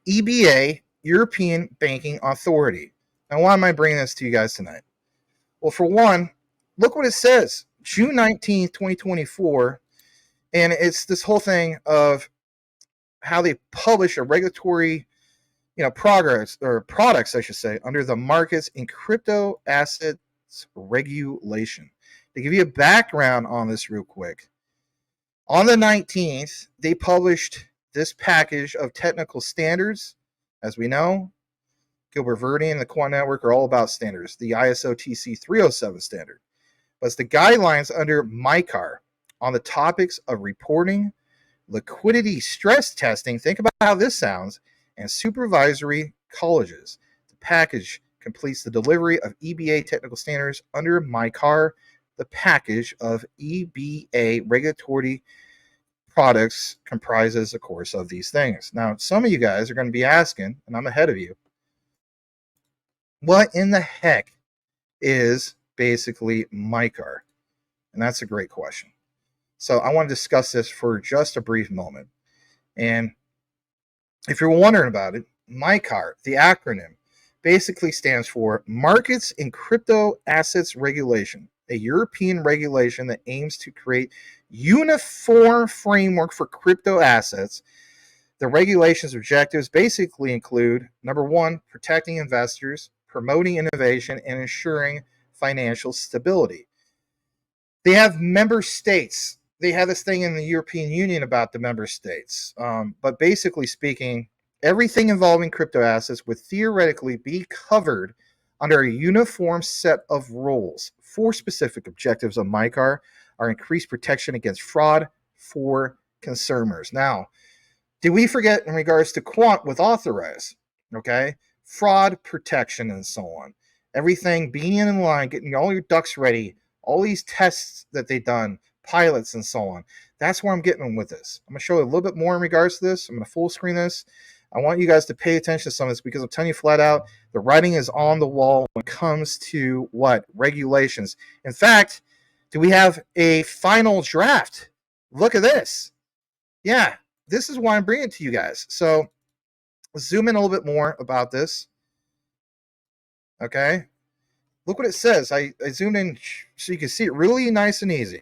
EBA, European Banking Authority. Now, why am I bringing this to you guys tonight? Well, for one, look what it says. June 19th, 2024. And it's this whole thing of how they publish a regulatory, progress or products, I should say, under the Markets in Crypto Assets Regulation. To give you a background on this real quick, on the 19th, they published this package of technical standards. As we know, Gilbert-Verdi and the Quant network are all about standards. The ISO TC 307 standard. But it's the guidelines under MicAR on the topics of reporting, liquidity stress testing, think about how this sounds, and supervisory colleges. The package completes the delivery of EBA technical standards under MicAR. The package of EBA regulatory products comprises, of course, of these things. Now, some of you guys are going to be asking, and I'm ahead of you, what in the heck is basically MicAR? And that's a great question. So I want to discuss this for just a brief moment. And if you're wondering about it, MicAR, the acronym, basically stands for Markets in Crypto Assets Regulation, a European regulation that aims to create uniform framework for crypto assets. The regulation's objectives basically include, number one, protecting investors, promoting innovation, and ensuring financial stability. They have member states. They have this thing in the European Union about the member states. But basically speaking, everything involving crypto assets would theoretically be covered under a uniform set of rules. Four specific objectives of MicAR are increased protection against fraud for consumers. Now, did we forget in regards to Quant with authorize? Okay, fraud protection and so on. Everything being in line, getting all your ducks ready, all these tests that they've done, pilots and so on. That's where I'm getting with this. I'm going to show you a little bit more in regards to this. I'm going to full screen this. I want you guys to pay attention to some of this because I'm telling you flat out, the writing is on the wall when it comes to what? Regulations. In fact, do we have a final draft? Look at this. Yeah, this is why I'm bringing it to you guys. So let's zoom in a little bit more about this. Okay. Look what it says. I zoomed in so you can see it really nice and easy.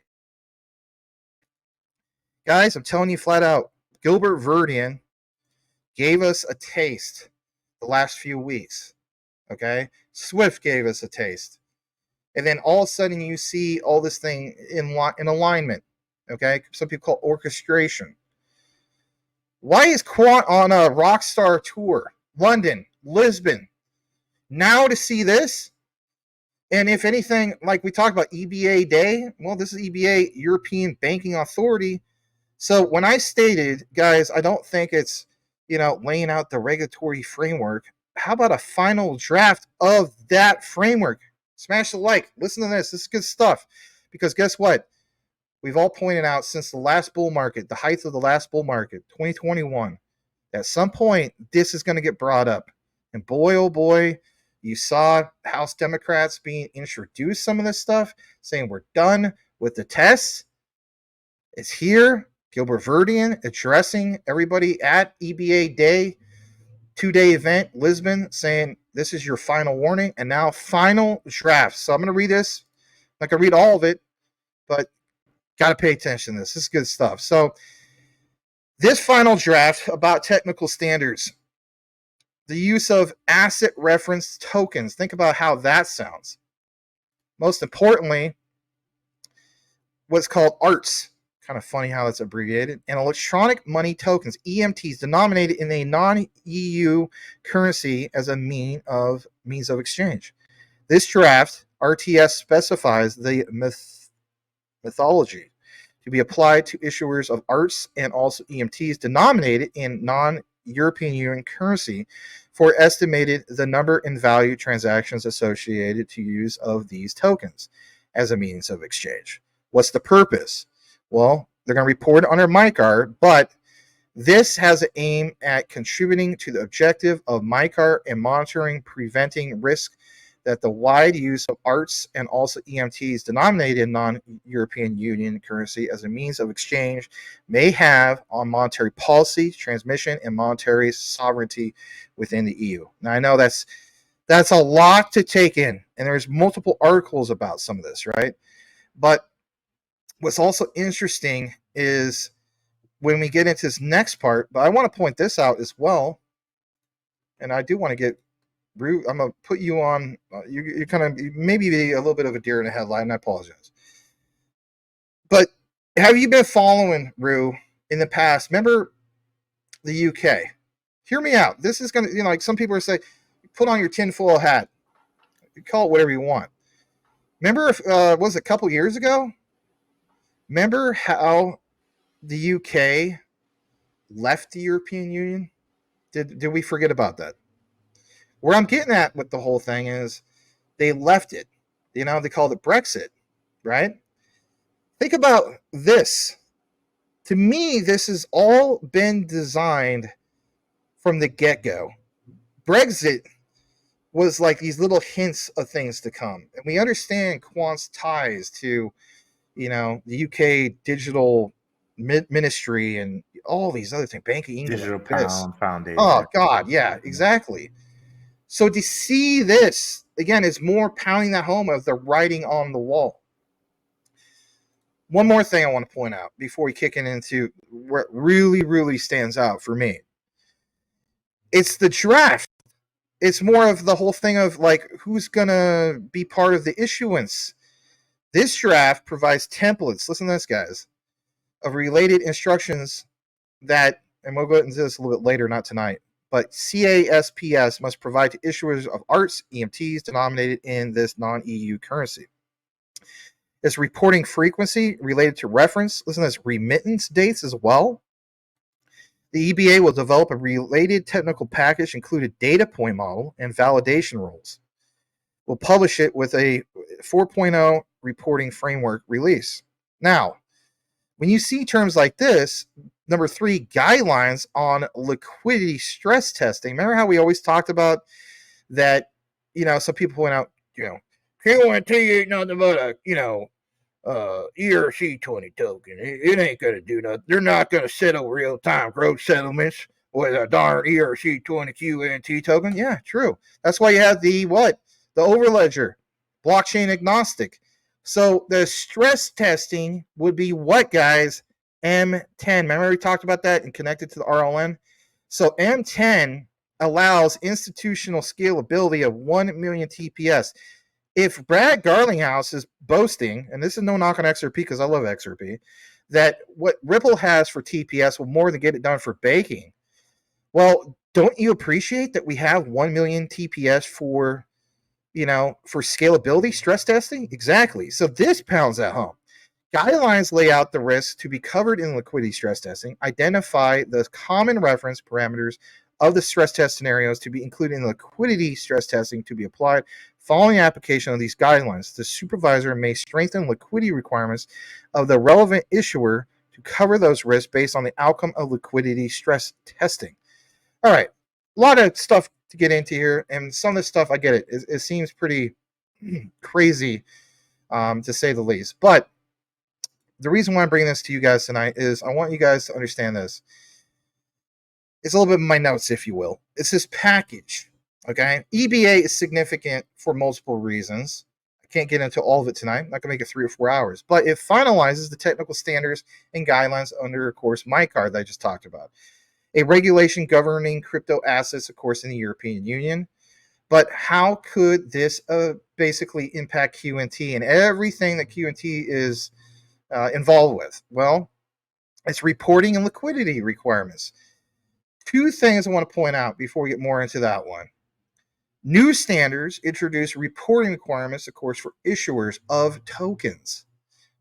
Guys, I'm telling you flat out, Gilbert-Verdi gave us a taste the last few weeks. Okay. Swift gave us a taste. And then all of a sudden you see all this thing in alignment. Okay. Some people call it orchestration. Why is Quant on a rock star tour? London, Lisbon. Now to see this? And if anything, like we talked about EBA Day, well, this is EBA, European Banking Authority. So when I stated, guys, I don't think it's, laying out the regulatory framework. How about a final draft of that framework? Smash the like. Listen to this. This is good stuff. Because guess what? We've all pointed out since the last bull market, the height of the last bull market, 2021, at some point, this is going to get brought up. And boy, oh boy, you saw House Democrats being introduced some of this stuff, saying we're done with the tests. It's here. Gilbert-Verdi addressing everybody at EBA Day, 2-day event, Lisbon, saying this is your final warning and now final draft. So I'm going to read this. I'm not going to read all of it, but got to pay attention to this. This is good stuff. So this final draft about technical standards, the use of asset reference tokens. Think about how that sounds. Most importantly, what's called ARTs. Kind of funny how it's abbreviated. And electronic money tokens, EMTs, denominated in a non-EU currency as a means of exchange. This draft, RTS, specifies the methodology to be applied to issuers of ARTs and also EMTs denominated in non-European Union currency for estimated the number and value transactions associated to use of these tokens as a means of exchange. What's the purpose? Well, they're going to report under MicAR, but this has an aim at contributing to the objective of MicAR and monitoring, preventing risk that the wide use of ARTs and also EMTs denominated in non-European Union currency as a means of exchange may have on monetary policy, transmission, and monetary sovereignty within the EU. Now, I know that's a lot to take in, and there's multiple articles about some of this, right? But what's also interesting is when we get into this next part, but I want to point this out as well, and I do want to get Rue, I'm gonna put you on. You kind of maybe be a little bit of a deer in the headlight, and I apologize. But have you been following Rue in the past? Remember the UK? Hear me out. This is gonna, like some people are saying, put on your tinfoil hat. You call it whatever you want. Remember, was it a couple years ago? Remember how the UK left the European Union? Did we forget about that? Where I'm getting at with the whole thing is they left it. They called it Brexit, right? Think about this. To me, this has all been designed from the get-go. Brexit was like these little hints of things to come. And we understand Quant's ties to, the UK digital ministry and all these other things, Bank of England. Digital Pound Foundation. Oh, God, yeah, exactly. So to see this, again, is more pounding that home of the writing on the wall. One more thing I want to point out before we kick into what really, really stands out for me. It's the draft. It's more of the whole thing of like who's going to be part of the issuance. This draft provides templates, listen to this, guys, of related instructions that, and we'll go into this a little bit later, not tonight, but CASPS must provide to issuers of ARTs, EMTs denominated in this non-EU currency. Its reporting frequency related to reference, listen to this, remittance dates as well. The EBA will develop a related technical package, including data point model and validation rules. We'll publish it with a 4.0 reporting framework release. Now, when you see terms like this, number 3, guidelines on liquidity stress testing. Remember how we always talked about that, some people point out, QNT ain't nothing but a, ERC20 token. It ain't going to do nothing. They're not going to settle real-time gross settlements with a darn ERC20 QNT token. Yeah, true. That's why you have the overledger, blockchain agnostic. So the stress testing would be what, guys? M10. Remember we talked about that and connected to the RLN? So M10 allows institutional scalability of 1 million TPS. If Brad Garlinghouse is boasting, and this is no knock on XRP because I love XRP, that what Ripple has for TPS will more than get it done for baking, well, don't you appreciate that we have 1 million TPS for scalability stress testing? Exactly. So this pounds that home. Guidelines lay out the risks to be covered in liquidity stress testing, identify the common reference parameters of the stress test scenarios to be included in liquidity stress testing to be applied. Following application of these guidelines, the supervisor may strengthen liquidity requirements of the relevant issuer to cover those risks based on the outcome of liquidity stress testing. All right, a lot of stuff to get into here, and some of this stuff, I get it. It seems pretty crazy, to say the least. But the reason why I'm bringing this to you guys tonight is I want you guys to understand this. It's a little bit of my notes, if you will. It's this package, okay? EBA is significant for multiple reasons. I can't get into all of it tonight. I'm not going to make it 3 or 4 hours. But it finalizes the technical standards and guidelines under, of course, MicAR that I just talked about. A regulation governing crypto assets, of course, in the European Union. But how could this basically impact QNT and everything that QNT is involved with? Well, it's reporting and liquidity requirements. 2 things I want to point out before we get more into that one. New standards introduce reporting requirements, of course, for issuers of tokens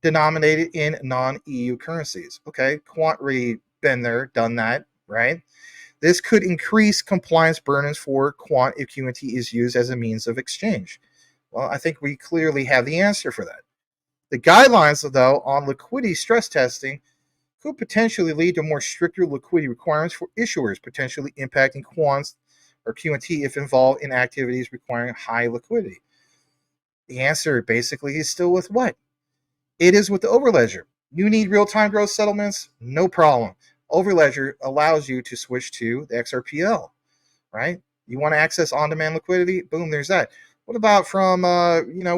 denominated in non-EU currencies. Okay, Quant already been there, done that, right? This could increase compliance burdens for Quant if QNT is used as a means of exchange. Well, I think we clearly have the answer for that. The guidelines, though, on liquidity stress testing could potentially lead to more stricter liquidity requirements for issuers, potentially impacting Quants or QNT if involved in activities requiring high liquidity. The answer basically is still with what? It is with the Overledger. You need real-time gross settlements? No problem. Overledger allows you to switch to the XRPL, right? You want to access on-demand liquidity? Boom, there's that. What about from,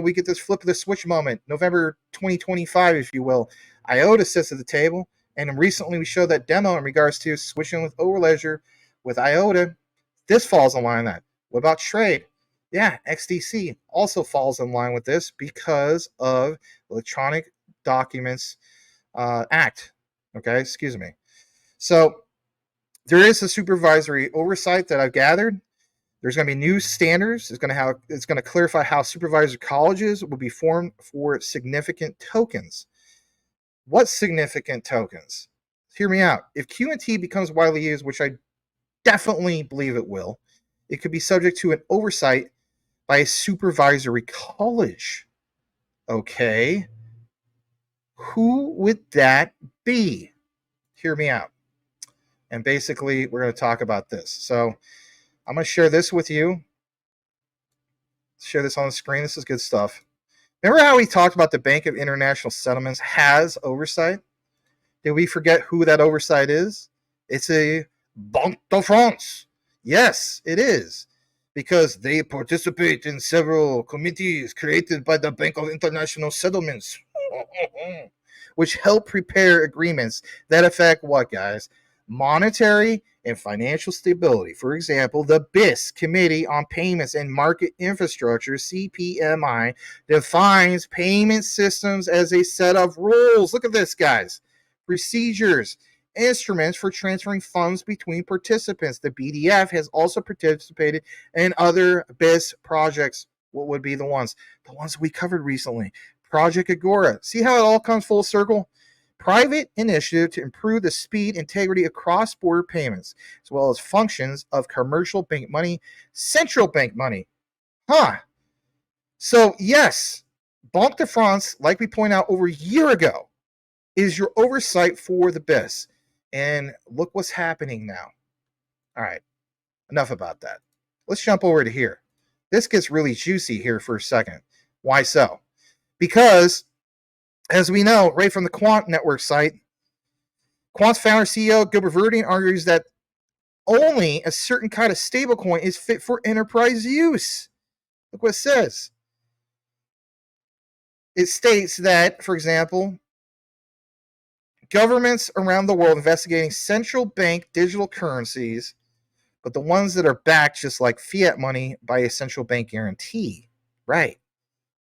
we get this flip of the switch moment, November 2025, if you will. IOTA sits at the table, and recently we showed that demo in regards to switching with Overledger with IOTA. This falls in line with that. What about trade? Yeah, XDC also falls in line with this because of Electronic Documents Act. Okay, excuse me. So there is a supervisory oversight that I've gathered. There's going to be new standards. It's going to clarify how supervisory colleges will be formed for significant tokens. What significant tokens? Hear me out. If QNT becomes widely used, which I definitely believe it will, it could be subject to an oversight by a supervisory college. Okay. Who would that be? Hear me out. And basically, we're going to talk about this. So I'm going to share this with you. Share this on the screen. This is good stuff. Remember how we talked about the Bank of International Settlements has oversight? Did we forget who that oversight is? It's a Banque de France. Yes, it is. Because they participate in several committees created by the Bank of International Settlements, which help prepare agreements that affect what, guys? Monetary and financial stability. For example, the BIS, Committee on Payments and Market Infrastructure, CPMI, defines payment systems as a set of rules. Look at this, guys. Procedures, instruments for transferring funds between participants. The BDF has also participated in other BIS projects. What would be the ones? The ones we covered recently. Project Agora. See how it all comes full circle? Private initiative to improve the speed, integrity of cross-border payments, as well as functions of commercial bank money, central bank money. So, yes, Banque de France, like we pointed out over a year ago, is your oversight for the BIS. And look what's happening now. All right, enough about that. Let's jump over to here. This gets really juicy here for a second. Why so? Because, as we know, right from the Quant network site, Quant's founder CEO Gilbert Verdian argues that only a certain kind of stablecoin is fit for enterprise use. Look what it says. It states that, for example, governments around the world investigating central bank digital currencies, but the ones that are backed just like fiat money by a central bank guarantee. Right.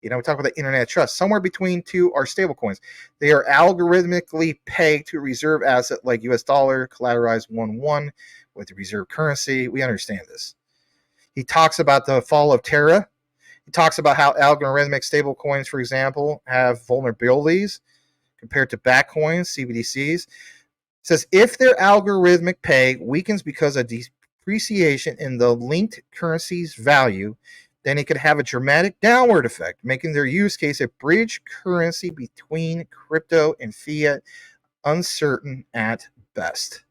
We talk about the internet trust. Somewhere between two are stablecoins. They are algorithmically pegged to a reserve asset like US dollar, collateralized 1-1 with the reserve currency. We understand this. He talks about the fall of Terra. He talks about how algorithmic stablecoins, for example, have vulnerabilities compared to backed coins, CBDCs. It says if their algorithmic peg weakens because of depreciation in the linked currency's value, then it could have a dramatic downward effect, making their use case a bridge currency between crypto and fiat, uncertain at best.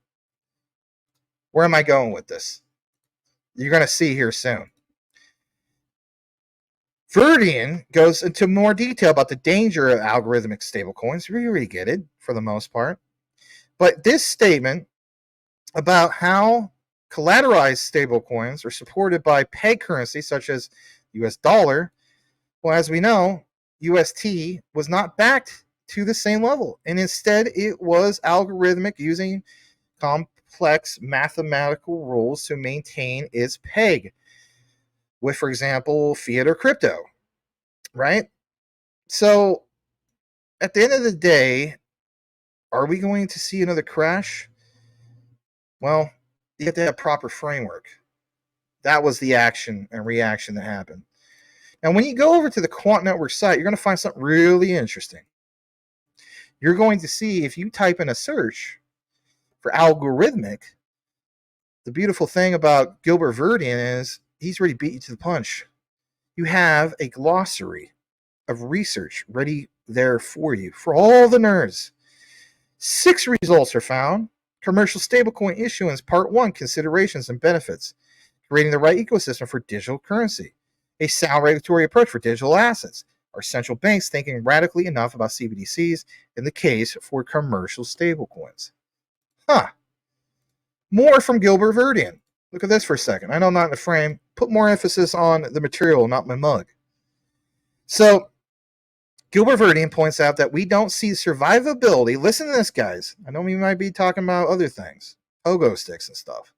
Where am I going with this? You're going to see here soon. Verdian goes into more detail about the danger of algorithmic stablecoins. We already get it for the most part. But this statement about how collateralized stablecoins are supported by peg currencies such as US dollar, well, as we know, UST was not backed to the same level, and instead it was algorithmic using complex mathematical rules to maintain its peg with, for example, fiat or crypto, right? So at the end of the day, are we going to see another crash? Well, you have to have proper framework. That was the action and reaction that happened. Now, when you go over to the Quant Network site, you're going to find something really interesting. You're going to see, if you type in a search for algorithmic, the beautiful thing about Gilbert Verdian is he's already beat you to the punch. You have a glossary of research ready there for you, for all the nerds. 6 results are found. Commercial stablecoin issuance, part 1, considerations and benefits. Creating the right ecosystem for digital currency. a sound regulatory approach for digital assets? Are central banks thinking radically enough about CBDCs in the case for commercial stablecoins? Huh. More from Gilbert Verdian. Look at this for a second. I know I'm not in the frame. Put more emphasis on the material, not my mug. So, Gilbert Verdian points out that we don't see survivability. Listen to this, guys. I know we might be talking about other things, pogo sticks and stuff.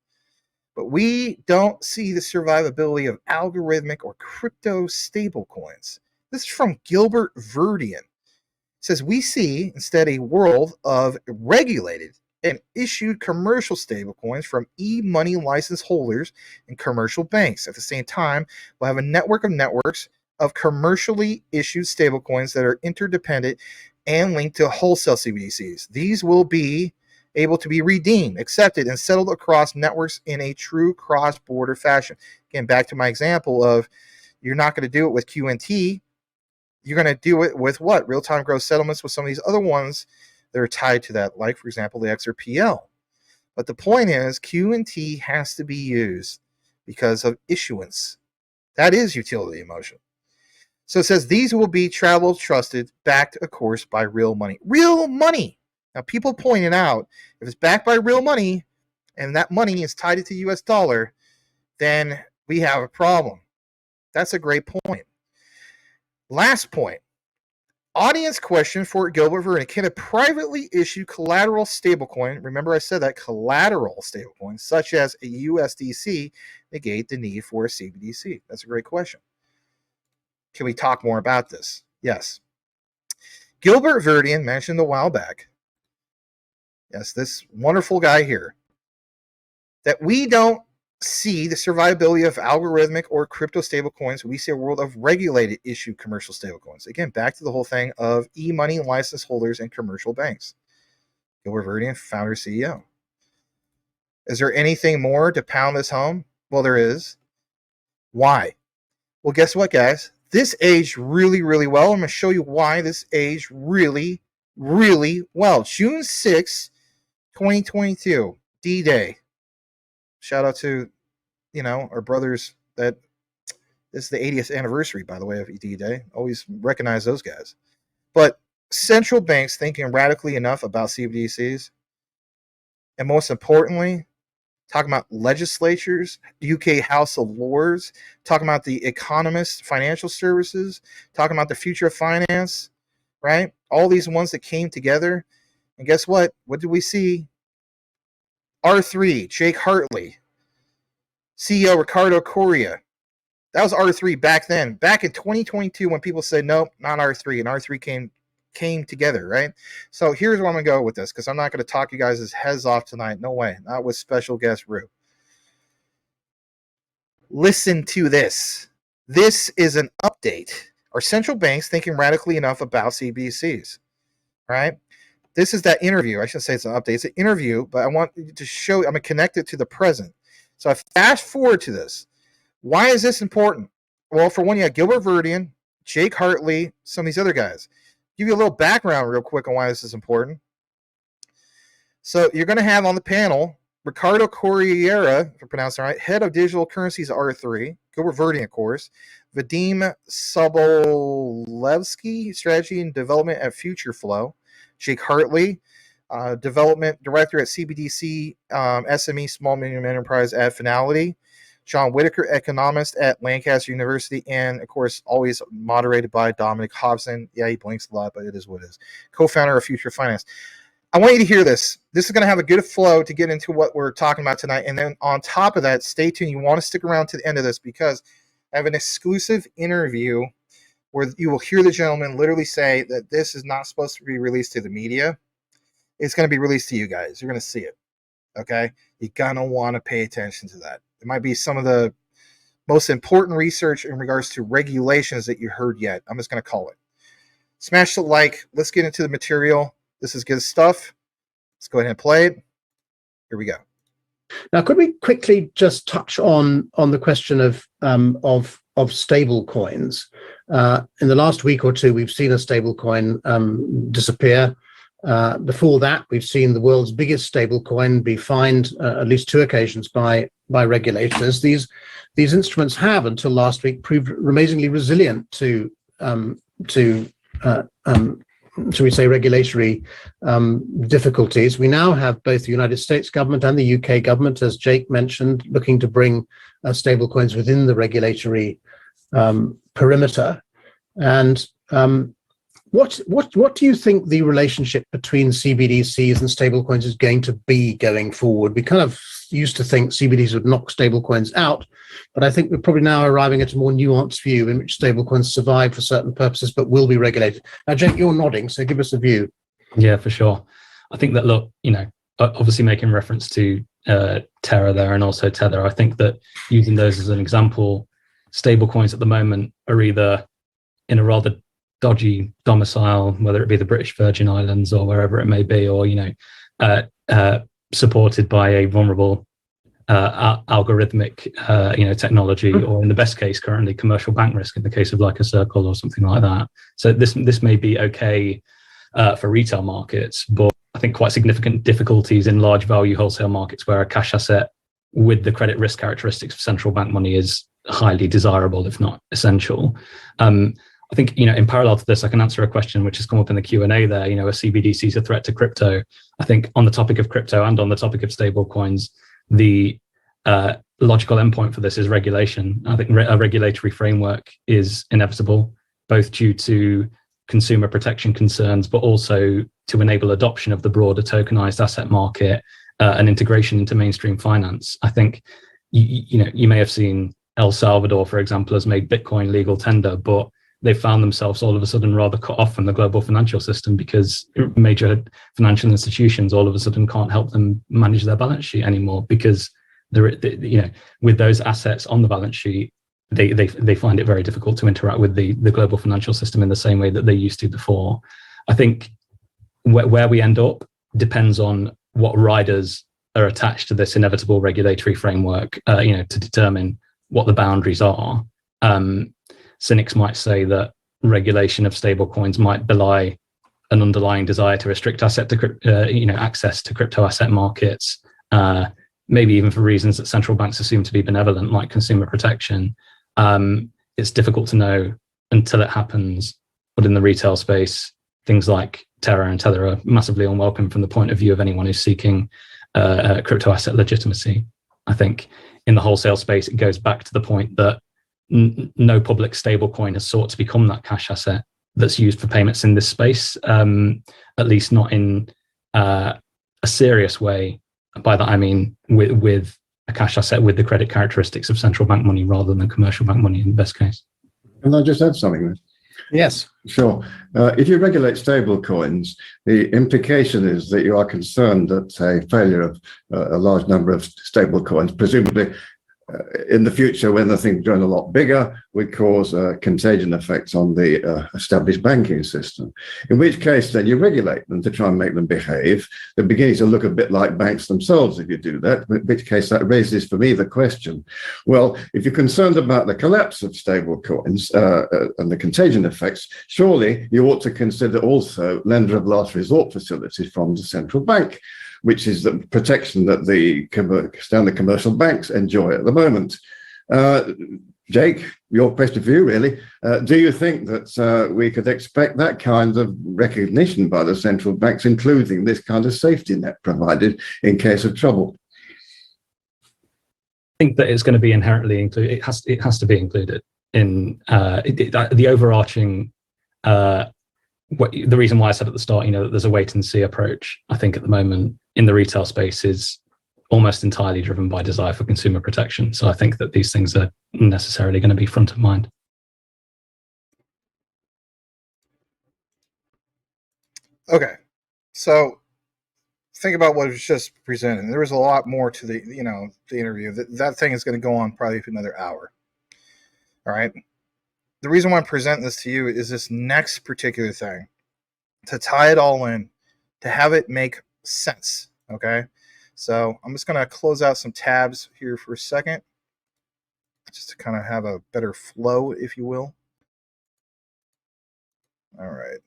But we don't see the survivability of algorithmic or crypto stablecoins. This is from Gilbert Verdian. It says, we see instead a world of regulated and issued commercial stablecoins from e-money license holders and commercial banks. At the same time, we'll have a network of networks of commercially issued stablecoins that are interdependent and linked to wholesale CBDCs. These will be able to be redeemed, accepted, and settled across networks in a true cross-border fashion. Again, back to my example of you're not going to do it with QNT. You're going to do it with what? Real-time gross settlements with some of these other ones that are tied to that, like, for example, the XRPL. But the point is, QNT has to be used because of issuance. That is utility in motion. So it says these will be travel trusted, backed, of course, by real money. Real money! Now, people pointed out, if it's backed by real money, and that money is tied to the US dollar, then we have a problem. That's a great point. Last point. Audience question for Gilbert Verdian. Can a privately issued collateral stablecoin, remember I said that, collateral stablecoin, such as a USDC, negate the need for a CBDC? That's a great question. Can we talk more about this? Yes. Gilbert Verdian mentioned a while back, yes, this wonderful guy here, that we don't see the survivability of algorithmic or crypto stablecoins. We see a world of regulated issued commercial stablecoins. Again, back to the whole thing of e-money license holders and commercial banks. Gilbert Verdian, founder, CEO. Is there anything more to pound this home? Well, there is. Why? Well, guess what, guys? This aged really, really well. I'm going to show you why this aged really, really well. June 6, 2022, D-Day. Shout out to, our brothers that this is the 80th anniversary, by the way, of D-Day. Always recognize those guys. But central banks thinking radically enough about CBDCs, and most importantly, talking about legislatures, UK House of Lords, talking about the economists, financial services, talking about the future of finance, right? All these ones that came together. And guess what? What did we see? R3, Jake Hartley, CEO Ricardo Correa. That was R3 back then. Back in 2022 when people said, nope, not R3. And R3 came together, right? So here's where I'm going to go with this, because I'm not going to talk you guys' heads off tonight. No way. Not with special guest Rue. Listen to this. This is an update. Are central banks thinking radically enough about CBDCs? Right? This is that interview. I shouldn't say it's an update. It's an interview, but I want to show, I'm going to connect it to the present. So I fast forward to this. Why is this important? Well, for one, you have Gilbert Verdian, Jake Hartley, some of these other guys. Give you a little background real quick on why this is important. So you're going to have on the panel Ricardo Correa, if I pronounce it right, head of digital currencies at R3, Gilbert Verdian, of course, Vadim Sobolevsky, strategy and development at Future Flow, Jake Hartley, development director at CBDC, SME, small medium enterprise at Finality, John Whitaker, economist at Lancaster University, and, of course, always moderated by Dominic Hobson. Yeah, he blinks a lot, but it is what it is. Co-founder of Future Finance. I want you to hear this. This is going to have a good flow to get into what we're talking about tonight. And then on top of that, stay tuned. You want to stick around to the end of this, because I have an exclusive interview where you will hear the gentleman literally say that this is not supposed to be released to the media. It's going to be released to you guys. You're going to see it. Okay? You're going to want to pay attention to that. It might be some of the most important research in regards to regulations that you heard yet. I'm just going to call it. Smash the like. Let's get into the material. This is good stuff. Let's go ahead and play it. Here we go. Now, could we quickly just touch on the question of stable coins? In the last week or two, we've seen a stable coin disappear. Before that, we've seen the world's biggest stablecoin be fined at least 2 occasions by regulators. These instruments have, until last week, proved amazingly resilient to shall we say, regulatory difficulties. We now have both the United States government and the UK government, as Jake mentioned, looking to bring stablecoins within the regulatory perimeter. And what do you think the relationship between CBDCs and stablecoins is going to be going forward? We kind of used to think CBDCs would knock stablecoins out, but I think we're probably now arriving at a more nuanced view in which stablecoins survive for certain purposes but will be regulated. Now, Jake, you're nodding, so give us a view. Yeah, for sure. I think that, look, obviously making reference to Terra there and also Tether, I think that using those as an example, stablecoins at the moment are either in a rather dodgy domicile, whether it be the British Virgin Islands or wherever it may be, or supported by a vulnerable algorithmic technology, or in the best case currently commercial bank risk in the case of like a Circle or something like that. So this may be okay for retail markets, but I think quite significant difficulties in large value wholesale markets where a cash asset with the credit risk characteristics of central bank money is highly desirable, if not essential. I think, in parallel to this, I can answer a question which has come up in the Q&A there, a CBDC is a threat to crypto. I think on the topic of crypto and on the topic of stable coins, the logical endpoint for this is regulation. I think a regulatory framework is inevitable, both due to consumer protection concerns, but also to enable adoption of the broader tokenized asset market and integration into mainstream finance. I think, you may have seen El Salvador, for example, has made Bitcoin legal tender, but they found themselves all of a sudden rather cut off from the global financial system because major financial institutions all of a sudden can't help them manage their balance sheet anymore because with those assets on the balance sheet, they find it very difficult to interact with the global financial system in the same way that they used to before. I think where we end up depends on what riders are attached to this inevitable regulatory framework, to determine what the boundaries are. Cynics might say that regulation of stablecoins might belie an underlying desire to restrict access to crypto asset markets, maybe even for reasons that central banks assume to be benevolent, like consumer protection. It's difficult to know until it happens, but in the retail space, things like Terra and Tether are massively unwelcome from the point of view of anyone who's seeking crypto asset legitimacy. I think in the wholesale space, it goes back to the point that no public stablecoin has sought to become that cash asset that's used for payments in this space, at least not in a serious way. By that I mean with a cash asset with the credit characteristics of central bank money rather than commercial bank money in the best case. Can I just add something? Yes. Sure. If you regulate stable coins, the implication is that you are concerned that a failure of a large number of stable coins, presumably in the future, when the thing's grown a lot bigger, would cause contagion effects on the established banking system. In which case, then you regulate them to try and make them behave. They're beginning to look a bit like banks themselves if you do that, in which case that raises for me the question, well, if you're concerned about the collapse of stable coins and the contagion effects, surely you ought to consider also lender of last resort facilities from the central bank, which is the protection that the standard commercial banks enjoy at the moment. Jake, your question for you, really. Do you think that we could expect that kind of recognition by the central banks, including this kind of safety net provided in case of trouble? I think that it's going to be inherently included. It has to be included in the overarching. The reason why I said at the start, that there's a wait and see approach, I think at the moment in the retail space is almost entirely driven by desire for consumer protection. So I think that these things are necessarily going to be front of mind. Okay, so think about what was just presented. There was a lot more to the the interview. That thing is going to go on probably for another hour. All right. The reason why I'm presenting this to you is this next particular thing, to tie it all in, to have it make sense, okay? So I'm just going to close out some tabs here for a second, just to kind of have a better flow, if you will. All right.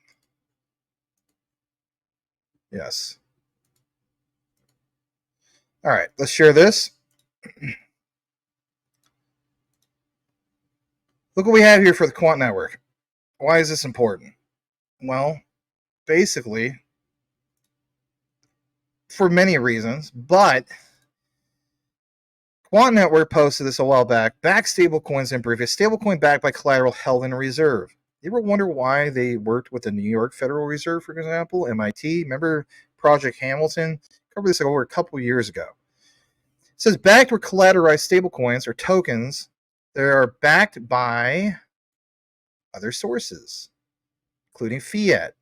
Yes. All right, let's share this. Look what we have here for the Quant network. Why is this important? Well, basically, for many reasons, but Quant Network posted this a while back. Back stablecoins in brief. A stablecoin backed by collateral held in a reserve. You ever wonder why they worked with the New York Federal Reserve, for example, MIT? Remember Project Hamilton? Covered this over a couple years ago. It says backed or collateralized stablecoins or tokens that are backed by other sources, including fiat,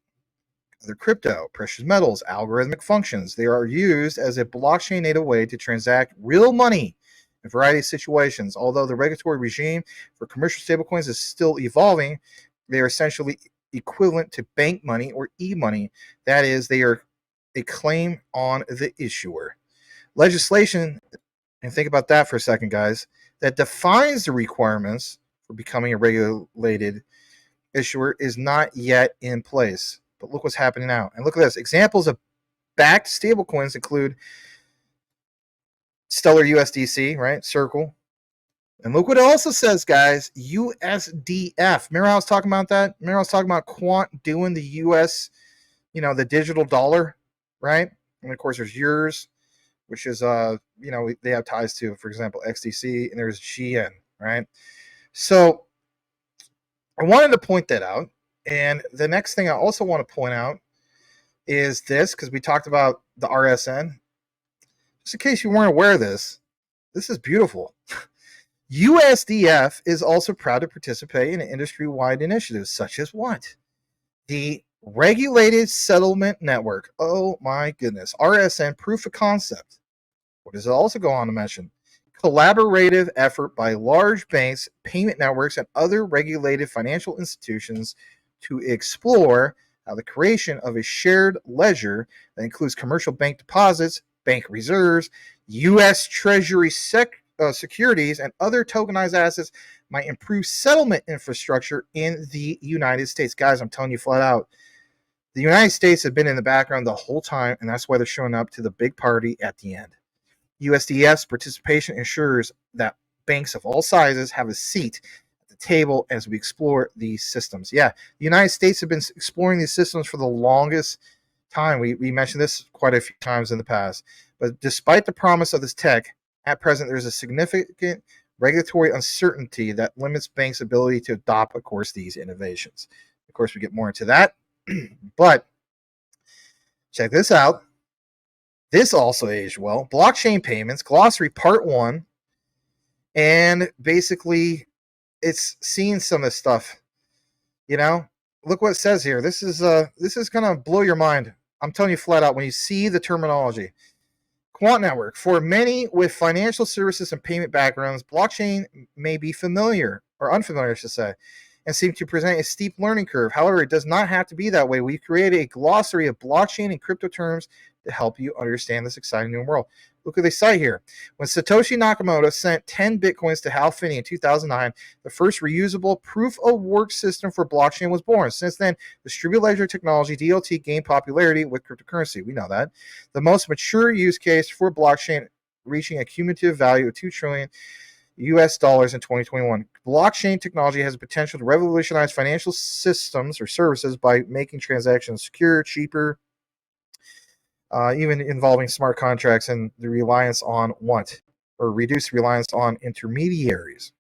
other crypto, precious metals, algorithmic functions. They are used as a blockchain native way to transact real money in a variety of situations. Although the regulatory regime for commercial stablecoins is still evolving, they are essentially equivalent to bank money or e-money. That is, they are a claim on the issuer. Legislation, and think about that for a second, guys, that defines the requirements for becoming a regulated issuer is not yet in place. But look what's happening now. And look at this. Examples of backed stablecoins include Stellar USDC, right? Circle. And look what it also says, guys. USDF. Remember how I was talking about that? Remember I was talking about Quant doing the US, the digital dollar, right? And of course, there's yours, which is, they have ties to, for example, XDC, and there's GN, right? So I wanted to point that out. And the next thing I also want to point out is this, because we talked about the RSN. Just in case you weren't aware of this is beautiful. USDF is also proud to participate in industry-wide initiatives such as what? The Regulated Settlement Network. Oh my goodness. RSN, proof of concept. What does it also go on to mention? Collaborative effort by large banks, payment networks, and other regulated financial institutions to explore how the creation of a shared ledger that includes commercial bank deposits, bank reserves, U.S. Treasury securities, and other tokenized assets might improve settlement infrastructure in the United States. Guys, I'm telling you flat out, the United States has been in the background the whole time, and that's why they're showing up to the big party at the end. USDF's participation ensures that banks of all sizes have a seat at the table as we explore these systems. Yeah, the United States have been exploring these systems for the longest time. We mentioned this quite a few times in the past. But despite the promise of this tech, at present there's a significant regulatory uncertainty that limits banks' ability to adopt, of course, these innovations. Of course, we get more into that. But check this out. This also aged well. Blockchain payments, glossary part 1. And basically, it's seeing some of this stuff. Look what it says here. This is going to blow your mind. I'm telling you flat out, when you see the terminology. Quant Network. For many with financial services and payment backgrounds, blockchain may be familiar, or unfamiliar, I should say, and seem to present a steep learning curve. However, it does not have to be that way. We've created a glossary of blockchain and crypto terms to help you understand this exciting new world. Look what they cite here. When Satoshi Nakamoto sent 10 bitcoins to Hal Finney in 2009, the first reusable proof-of-work system for blockchain was born. Since then, distributed ledger technology, DLT, gained popularity with cryptocurrency. We know that. The most mature use case for blockchain reaching a cumulative value of $2 trillion US dollars in 2021. Blockchain technology has the potential to revolutionize financial systems or services by making transactions secure, cheaper, even involving smart contracts and the reliance on reduced reliance on intermediaries.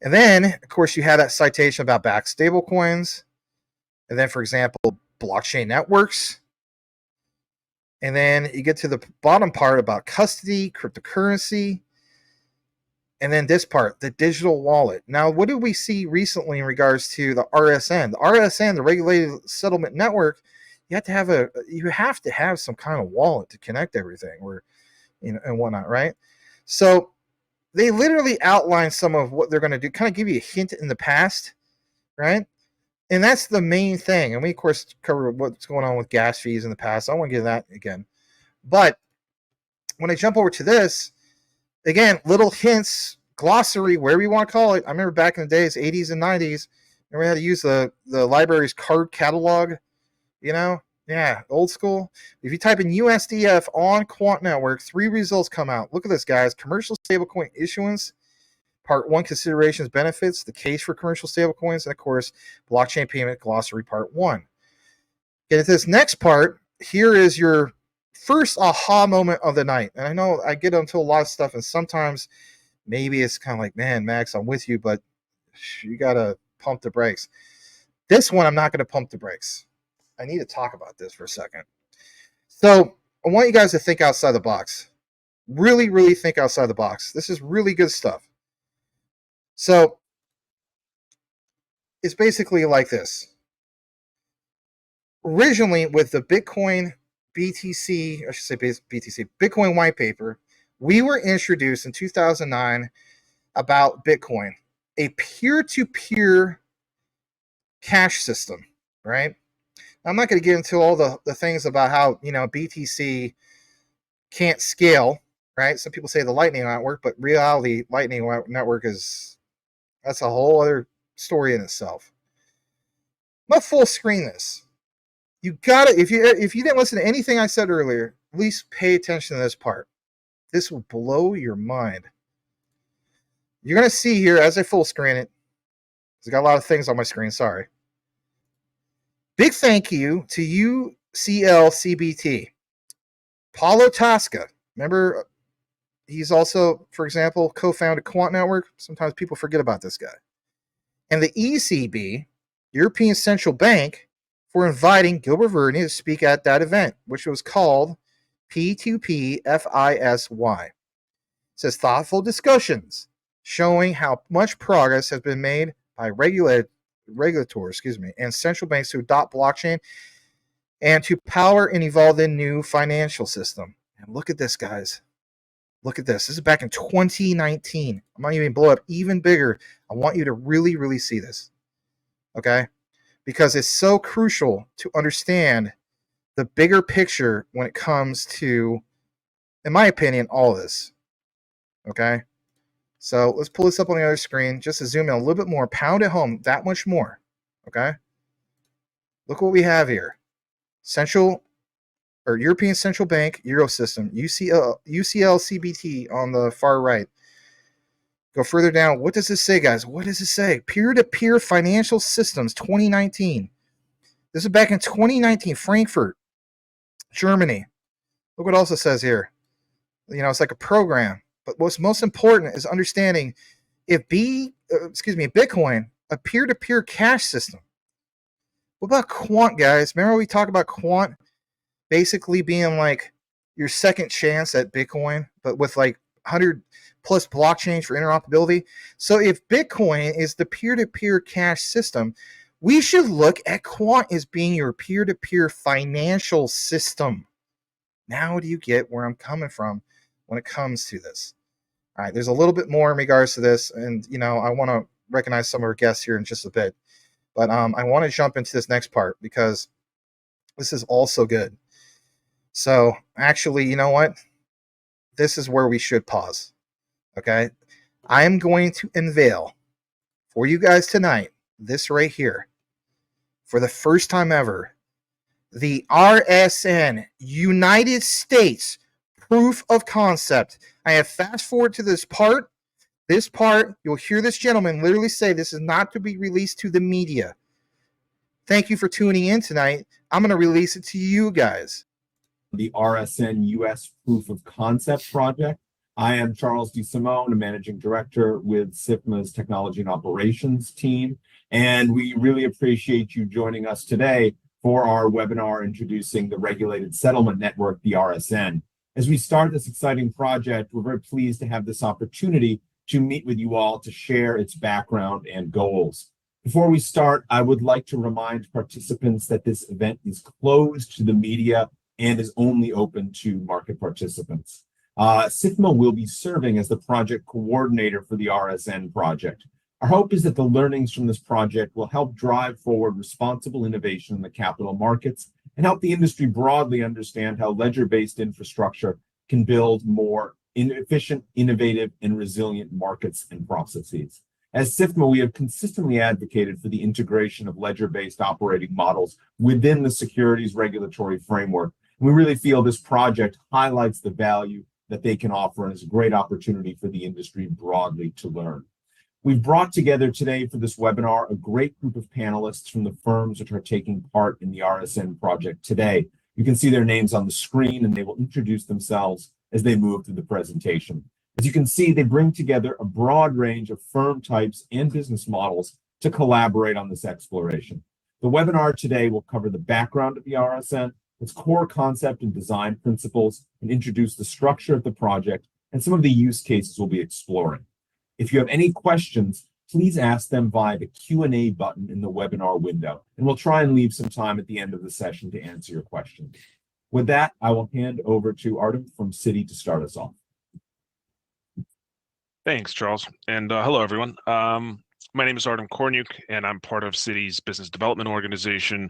And then, of course, you have that citation about backed stablecoins. And then, for example, blockchain networks. And then you get to the bottom part about custody, cryptocurrency. And then this part, the digital wallet. Now, what did we see recently in regards to the RSN? The RSN, the Regulated Settlement Network, you have to have some kind of wallet to connect everything, or and whatnot, right? So they literally outline some of what they're going to do, kind of give you a hint in the past, right? And that's the main thing. And we, of course, cover what's going on with gas fees in the past. I won't get that again. But when I jump over to this, again, little hints, glossary, wherever you want to call it. I remember back in the days, 80s and 90s, remember how to use the library's card catalog, and Yeah, old school. If you type in USDF on Quant Network, 3 results come out. Look at this, guys. Commercial stablecoin issuance, Part 1, considerations, benefits, the case for commercial stablecoins, and of course, blockchain payment glossary, Part 1. Get this next part. Here is your first aha moment of the night. And I know I get into a lot of stuff, and sometimes maybe it's kind of like, man, Max, I'm with you, but you got to pump the brakes. This one, I'm not going to pump the brakes. I need to talk about this for a second. So I want you guys to think outside the box. Really, really think outside the box. This is really good stuff. So it's basically like this. Originally, with the Bitcoin BTC, I should say BTC, Bitcoin white paper, we were introduced in 2009 about Bitcoin, a peer-to-peer cash system, right? I'm not going to get into all the things about how, BTC can't scale, right? Some people say the Lightning Network, but reality, Lightning Network that's a whole other story in itself. I'm going to full screen this. You got to, if you didn't listen to anything I said earlier, at least pay attention to this part. This will blow your mind. You're going to see here as I full screen it. I've got a lot of things on my screen, sorry. Big thank you to UCL CBT. Paulo Tasca. Remember, he's also, for example, co-founded Quant Network. Sometimes people forget about this guy. And the ECB, European Central Bank, for inviting Gilbert Verdine to speak at that event, which was called P2P-FISY. It says thoughtful discussions showing how much progress has been made by regulators, and central banks to adopt blockchain and to power and evolve the new financial system. And look at this, guys. Look at this. This is back in 2019. I'm not even blow up even bigger. I want you to really, really see this. Okay? Because it's so crucial to understand the bigger picture when it comes to, in my opinion, all of this. Okay? So let's pull this up on the other screen just to zoom in a little bit more. Pound it home that much more. Okay? Look what we have here. European Central Bank Eurosystem, UCL CBT on the far right. Go further down. What does this say, guys? What does it say? Peer-to-peer financial systems 2019. This is back in 2019, Frankfurt, Germany. Look what else it says here. It's like a program. But what's most important is understanding if Bitcoin, a peer-to-peer cash system. What about Quant, guys? Remember we talked about Quant basically being like your second chance at Bitcoin, but with like 100 plus blockchains for interoperability. So if Bitcoin is the peer-to-peer cash system, we should look at Quant as being your peer-to-peer financial system. Now do you get where I'm coming from when it comes to this? All right, there's a little bit more in regards to this, and I want to recognize some of our guests here in just a bit. But I want to jump into this next part because this is also good. So actually, you know what? This is where we should pause. Okay? I am going to unveil for you guys tonight, this right here, for the first time ever, the RSN United States proof of concept. I have fast forward to this part. This part, you'll hear this gentleman literally say this is not to be released to the media. Thank you for tuning in tonight. I'm going to release it to you guys. The RSN US Proof of Concept project. I am Charles DeSimone, a managing director with SIFMA's Technology and Operations team, and we really appreciate you joining us today for our webinar introducing the Regulated Settlement Network, the RSN. As we start this exciting project, we're very pleased to have this opportunity to meet with you all to share its background and goals. Before we start, I would like to remind participants that this event is closed to the media and is only open to market participants. SIFMA will be serving as the project coordinator for the RSN project. Our hope is that the learnings from this project will help drive forward responsible innovation in the capital markets and help the industry broadly understand how ledger-based infrastructure can build more efficient, innovative, and resilient markets and processes. As SIFMA, we have consistently advocated for the integration of ledger-based operating models within the securities regulatory framework. We really feel this project highlights the value that they can offer and is a great opportunity for the industry broadly to learn. We've brought together today for this webinar a great group of panelists from the firms that are taking part in the RSN project today. You can see their names on the screen and they will introduce themselves as they move through the presentation. As you can see, they bring together a broad range of firm types and business models to collaborate on this exploration. The webinar today will cover the background of the RSN, its core concept and design principles, and introduce the structure of the project and some of the use cases we'll be exploring. If you have any questions, please ask them via the Q&A button in the webinar window, and we'll try and leave some time at the end of the session to answer your questions. With that, I will hand over to Artem from Citi to start us off. Thanks, Charles. And hello, everyone. My name is Artem Korniuk, and I'm part of Citi's business development organization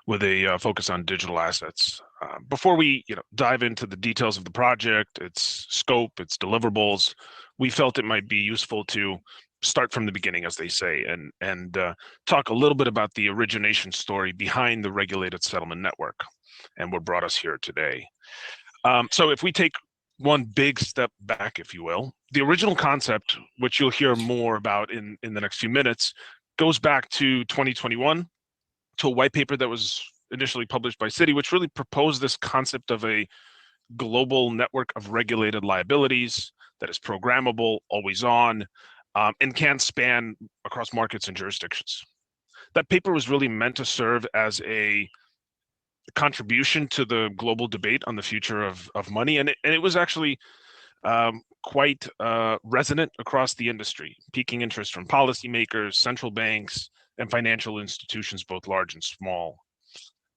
with a focus on digital assets. Before we dive into the details of the project, its scope, its deliverables, we felt it might be useful to start from the beginning, as they say, and talk a little bit about the origination story behind the regulated settlement network and what brought us here today. So if we take one big step back, if you will, the original concept, which you'll hear more about in the next few minutes, goes back to 2021 to a white paper that was initially published by Citi, which really proposed this concept of a global network of regulated liabilities that is programmable, always on, and can span across markets and jurisdictions. That paper was really meant to serve as a contribution to the global debate on the future of money, and it was actually quite resonant across the industry, piquing interest from policymakers, central banks, and financial institutions, both large and small.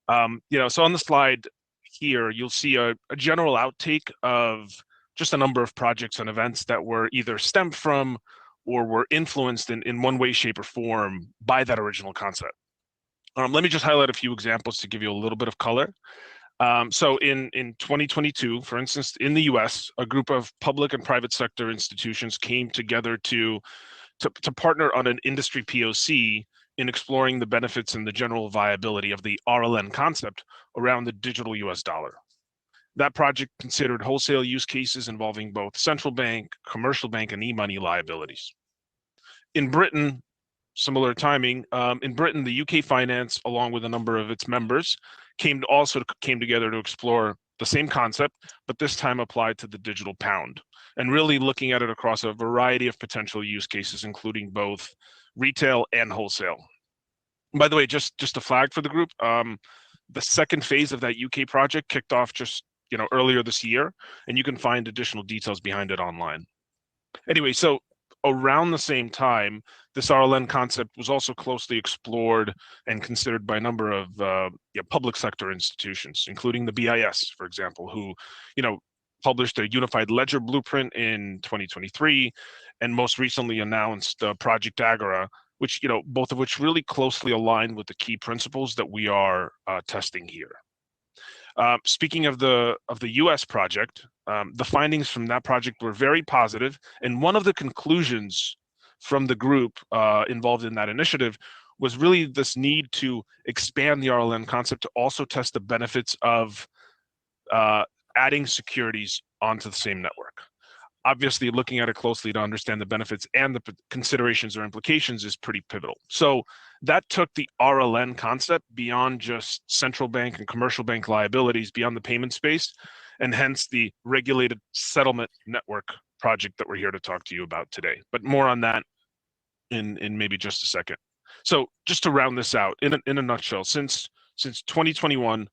So on the slide here, you'll see a general outtake of just a number of projects and events that were either stemmed from or were influenced in one way, shape, or form by that original concept. Let me just highlight a few examples to give you a little bit of color. So in 2022, for instance, in the US, a group of public and private sector institutions came together to partner on an industry POC in exploring the benefits and the general viability of the RLN concept around the digital US dollar. That project considered wholesale use cases involving both central bank, commercial bank, and e-money liabilities. In Britain, similar timing, in Britain, the UK Finance, along with a number of its members, came together to explore the same concept, but this time applied to the digital pound, and really looking at it across a variety of potential use cases, including both retail and wholesale. By the way, just a flag for the group, the second phase of that UK project kicked off just earlier this year, and you can find additional details behind it online. Anyway, so around the same time, this RLN concept was also closely explored and considered by a number of public sector institutions, including the BIS, for example, who published a unified ledger blueprint in 2023, and most recently announced Project Agora, which both of which really closely align with the key principles that we are testing here. Speaking of the US project, the findings from that project were very positive, and one of the conclusions from the group involved in that initiative was really this need to expand the RLN concept to also test the benefits of adding securities onto the same network. Obviously, looking at it closely to understand the benefits and the considerations or implications is pretty pivotal. So that took the RLN concept beyond just central bank and commercial bank liabilities, beyond the payment space, and hence the regulated settlement network project that we're here to talk to you about today. But more on that in maybe just a second. So just to round this out, in a nutshell, since 2021,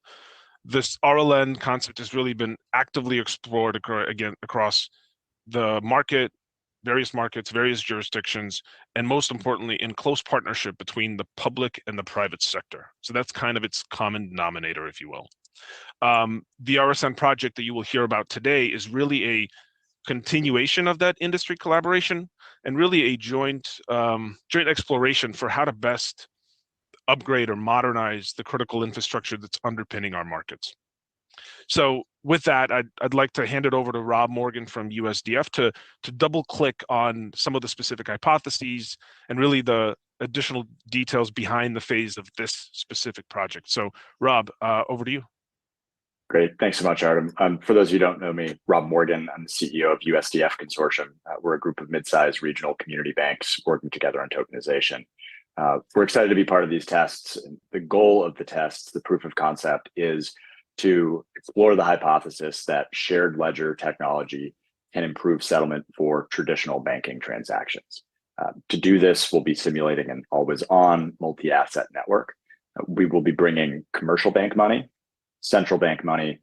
this RLN concept has really been actively explored again across the market, various jurisdictions, and most importantly, in close partnership between the public and the private sector. So that's kind of its common denominator, if you will. The RSN project that you will hear about today is really a continuation of that industry collaboration and really a joint exploration for how to best upgrade or modernize the critical infrastructure that's underpinning our markets. So with that, I'd like to hand it over to Rob Morgan from USDF to double click on some of the specific hypotheses and really the additional details behind the phase of this specific project. So Rob, over to you. Great. Thanks so much, Artem. For those of you who don't know me, Rob Morgan, I'm the CEO of USDF Consortium. We're a group of mid-sized regional community banks working together on tokenization. We're excited to be part of these tests. The goal of the tests, the proof of concept, is to explore the hypothesis that shared ledger technology can improve settlement for traditional banking transactions. To do this, we'll be simulating an always-on multi-asset network. We will be bringing commercial bank money, central bank money,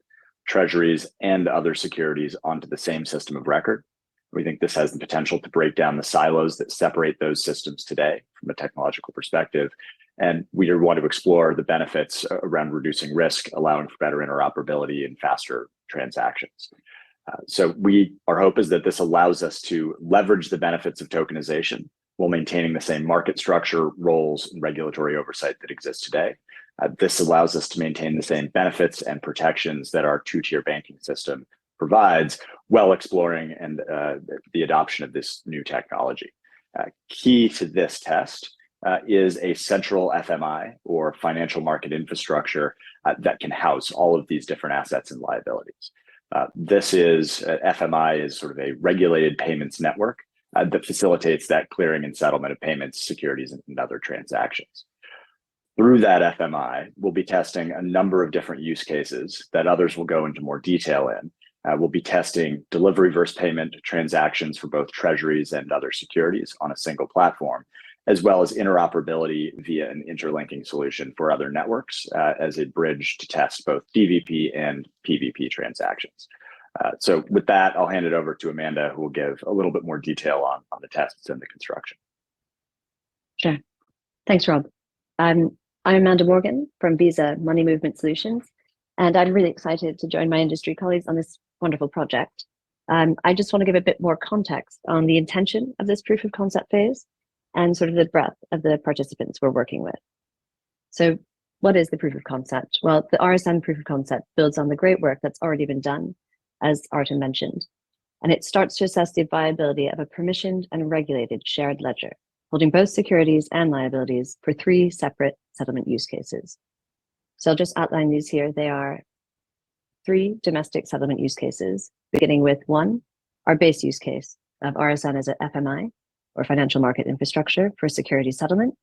treasuries, and other securities onto the same system of record. We think this has the potential to break down the silos that separate those systems today from a technological perspective. And we want to explore the benefits around reducing risk, allowing for better interoperability and faster transactions. So our hope is that this allows us to leverage the benefits of tokenization while maintaining the same market structure, roles, and regulatory oversight that exists today. This allows us to maintain the same benefits and protections that our two-tier banking system provides while exploring and the adoption of this new technology. Key to this test is a central FMI, or financial market infrastructure, that can house all of these different assets and liabilities. FMI is sort of a regulated payments network that facilitates that clearing and settlement of payments, securities, and other transactions. Through that FMI, we'll be testing a number of different use cases that others will go into more detail in. We'll be testing delivery versus payment transactions for both treasuries and other securities on a single platform, as well as interoperability via an interlinking solution for other networks as a bridge to test both DVP and PVP transactions. So with that, I'll hand it over to Amanda, who will give a little bit more detail on the tests and the construction. Sure. Thanks, Rob. I'm Amanda Morgan from Visa Money Movement Solutions, and I'm really excited to join my industry colleagues on this wonderful project. I just want to give a bit more context on the intention of this proof of concept phase and sort of the breadth of the participants we're working with. So what is the proof of concept? Well, the RSN proof of concept builds on the great work that's already been done, as Artem mentioned, and it starts to assess the viability of a permissioned and regulated shared ledger, holding both securities and liabilities for 3 separate settlement use cases. So I'll just outline these here. They are 3 domestic settlement use cases, beginning with 1, our base use case of RSN as an FMI, or financial market infrastructure for security settlement.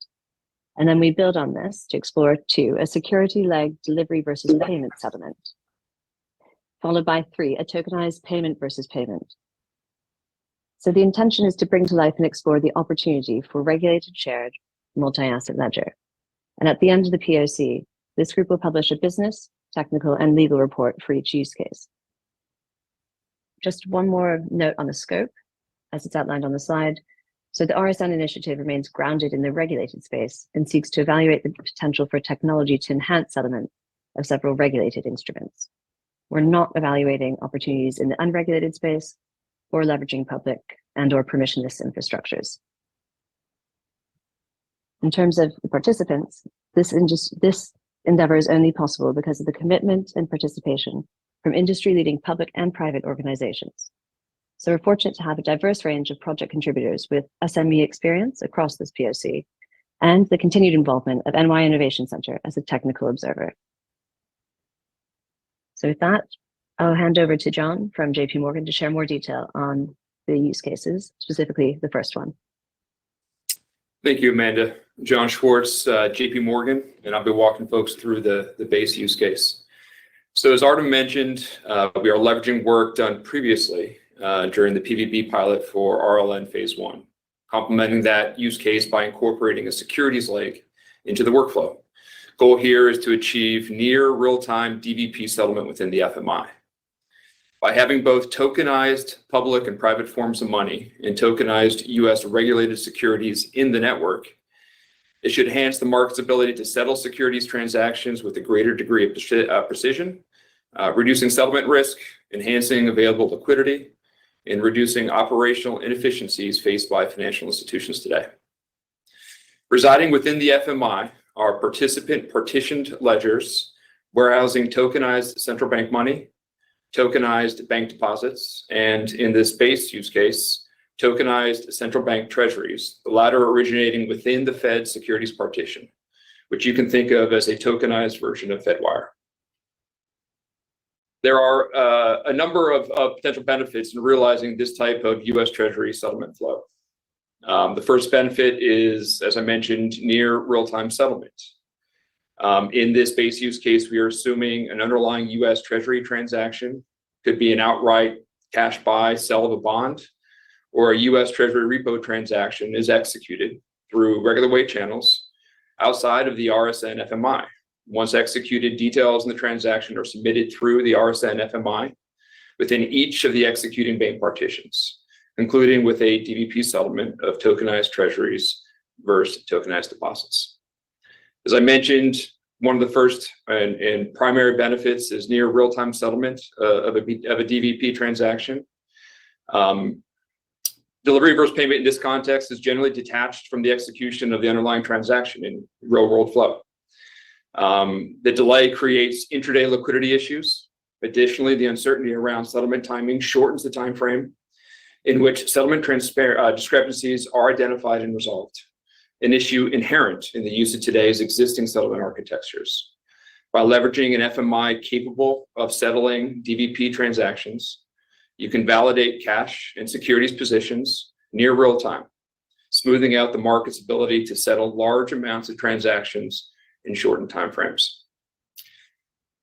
And then we build on this to explore 2, a security-led delivery versus payment settlement, followed by 3, a tokenized payment versus payment. So the intention is to bring to life and explore the opportunity for regulated shared multi-asset ledger. And at the end of the POC, this group will publish a business, technical, and legal report for each use case. Just one more note on the scope, as it's outlined on the slide. So the RSN initiative remains grounded in the regulated space and seeks to evaluate the potential for technology to enhance settlement of several regulated instruments. We're not evaluating opportunities in the unregulated space or leveraging public and/or permissionless infrastructures. In terms of the participants, this endeavor is only possible because of the commitment and participation from industry-leading public and private organizations. So we're fortunate to have a diverse range of project contributors with SME experience across this POC and the continued involvement of NY Innovation Center as a technical observer. So with that, I'll hand over to John from JP Morgan to share more detail on the use cases, specifically the first one. Thank you, Amanda. John Schwartz, JP Morgan, and I'll be walking folks through the base use case. So as Artem mentioned, we are leveraging work done previously during the PVP pilot for RLN Phase 1, complementing that use case by incorporating a securities leg into the workflow. Goal here is to achieve near real-time DVP settlement within the FMI. By having both tokenized public and private forms of money and tokenized US regulated securities in the network, it should enhance the market's ability to settle securities transactions with a greater degree of precision, reducing settlement risk, enhancing available liquidity, and reducing operational inefficiencies faced by financial institutions today. Residing within the FMI are participant partitioned ledgers, warehousing tokenized central bank money, tokenized bank deposits, and in this base use case, tokenized central bank treasuries, the latter originating within the Fed securities partition, which you can think of as a tokenized version of FedWire. There are a number of potential benefits in realizing this type of US Treasury settlement flow. The first benefit is, as I mentioned, near real-time settlement. In this base use case, we are assuming an underlying US Treasury transaction could be an outright cash buy, sell of a bond, or a US Treasury repo transaction is executed through regular way channels outside of the RSN FMI. Once executed, details in the transaction are submitted through the RSN FMI within each of the executing bank partitions, including with a DVP settlement of tokenized treasuries versus tokenized deposits. As I mentioned, one of the first and primary benefits is near real-time settlement of a DVP transaction. Delivery versus payment in this context is generally detached from the execution of the underlying transaction in real-world flow. The delay creates intraday liquidity issues. Additionally, the uncertainty around settlement timing shortens the time frame in which settlement discrepancies are identified and resolved, an issue inherent in the use of today's existing settlement architectures. By leveraging an FMI capable of settling DVP transactions, you can validate cash and securities positions near real time, smoothing out the market's ability to settle large amounts of transactions in shortened timeframes.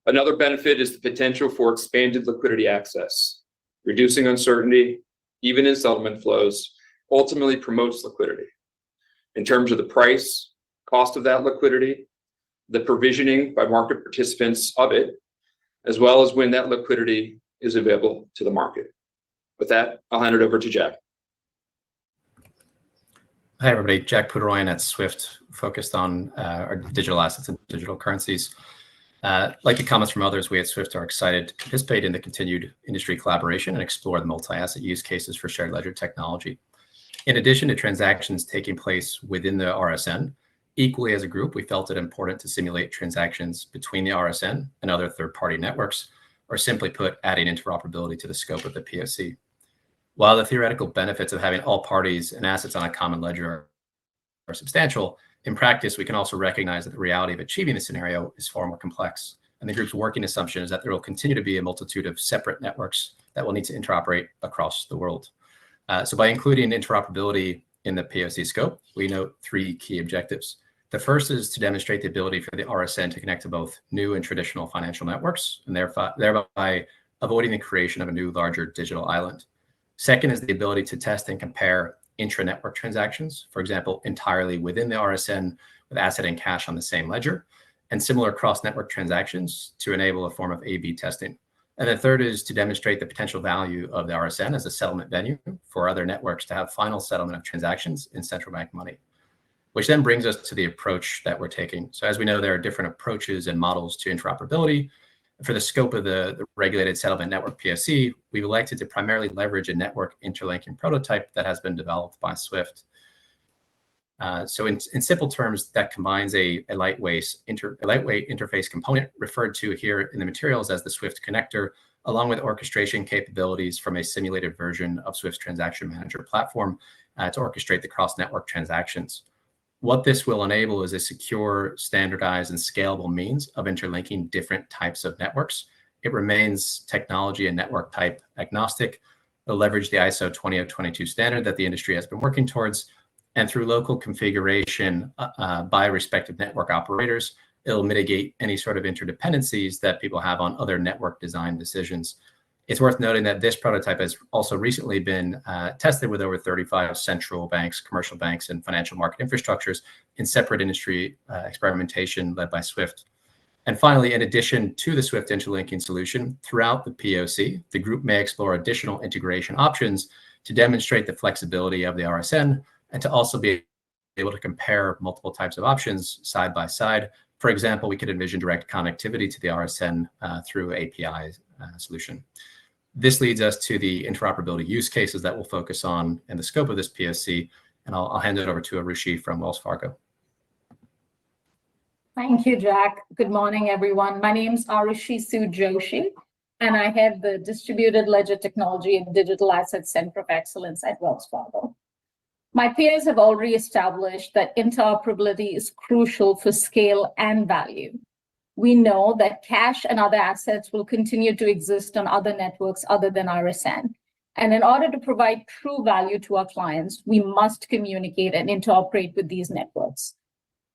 Another benefit is the potential for expanded liquidity access. Reducing uncertainty, even in settlement flows, ultimately promotes liquidity. In terms of the price, cost of that liquidity, the provisioning by market participants of it, as well as when that liquidity is available to the market. With that, I'll hand it over to Jack. Hi, everybody. Jack Puderoyan at Swift, focused on our digital assets and digital currencies. Like the comments from others, we at Swift are excited to participate in the continued industry collaboration and explore the multi-asset use cases for shared ledger technology. In addition to transactions taking place within the RSN, equally as a group, we felt it important to simulate transactions between the RSN and other third-party networks, or simply put, adding interoperability to the scope of the POC. While the theoretical benefits of having all parties and assets on a common ledger are substantial, in practice, we can also recognize that the reality of achieving the scenario is far more complex. And the group's working assumption is that there will continue to be a multitude of separate networks that will need to interoperate across the world. So by including interoperability in the POC scope, we note three key objectives. The first is to demonstrate the ability for the RSN to connect to both new and traditional financial networks, and thereby avoiding the creation of a new, larger digital island. Second is the ability to test and compare intra-network transactions, for example, entirely within the RSN with asset and cash on the same ledger, and similar cross-network transactions to enable a form of A/B testing. And the third is to demonstrate the potential value of the RSN as a settlement venue for other networks to have final settlement of transactions in central bank money, which then brings us to the approach that we're taking. So as we know, there are different approaches and models to interoperability. For the scope of the regulated settlement network POC, we've elected to primarily leverage a network interlinking prototype that has been developed by Swift. So in simple terms, that combines a lightweight interface component referred to here in the materials as the Swift connector, along with orchestration capabilities from a simulated version of Swift's transaction manager platform to orchestrate the cross-network transactions. What this will enable is a secure, standardized, and scalable means of interlinking different types of networks. It remains technology and network type agnostic. It'll leverage the ISO 20022 standard that the industry has been working towards. And through local configuration by respective network operators, it'll mitigate any sort of interdependencies that people have on other network design decisions. It's worth noting that this prototype has also recently been tested with over 35 central banks, commercial banks, and financial market infrastructures in separate industry experimentation led by Swift. And finally, in addition to the Swift interlinking solution, throughout the POC, the group may explore additional integration options to demonstrate the flexibility of the RSN and to also be able to compare multiple types of options side by side. For example, we could envision direct connectivity to the RSN through API solution. This leads us to the interoperability use cases that we'll focus on in the scope of this POC, and I'll hand it over to Arushi from Wells Fargo. Thank you, Jack. Good morning, everyone. My name's Arushi Sue Joshi. and I head the Distributed Ledger Technology and Digital Assets Center of Excellence at Wells Fargo. My peers have already established that interoperability is crucial for scale and value. We know that cash and other assets will continue to exist on other networks other than RSN. And in order to provide true value to our clients, we must communicate and interoperate with these networks.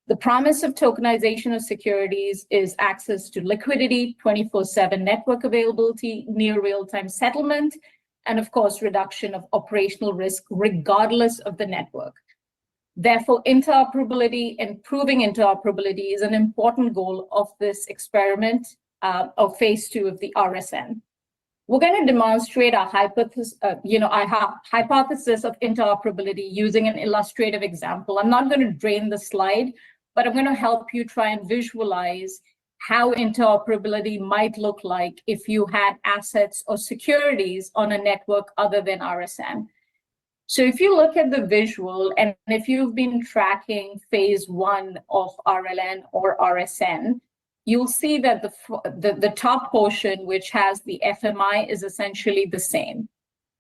The promise of tokenization of securities is access to liquidity, 24/7 network availability, near real-time settlement, and of course, reduction of operational risk regardless of the network. Therefore, interoperability, improving interoperability is an important goal of this experiment of phase 2 of the RSN. We're going to demonstrate our hypothesis of interoperability using an illustrative example. I'm not going to drain the slide, but I'm going to help you try and visualize how interoperability might look like if you had assets or securities on a network other than RSN. So if you look at the visual, and if you've been tracking phase 1 of RLN or RSN, you'll see that the top portion, which has the FMI, is essentially the same.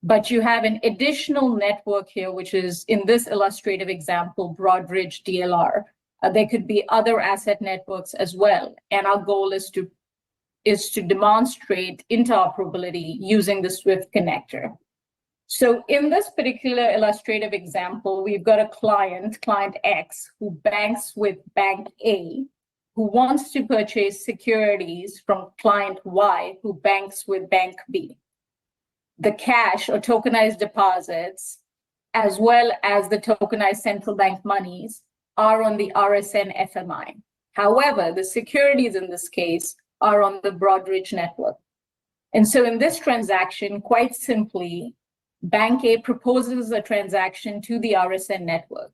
But you have an additional network here, which is, in this illustrative example, Broadridge DLR. There could be other asset networks as well. And our goal is to demonstrate interoperability using the SWIFT connector. So in this particular illustrative example, we've got a client X, who banks with Bank A, who wants to purchase securities from client Y, who banks with Bank B. The cash or tokenized deposits, as well as the tokenized central bank monies, are on the RSN FMI. However, the securities in this case are on the Broadridge network. And so in this transaction, quite simply, Bank A proposes a transaction to the RSN network.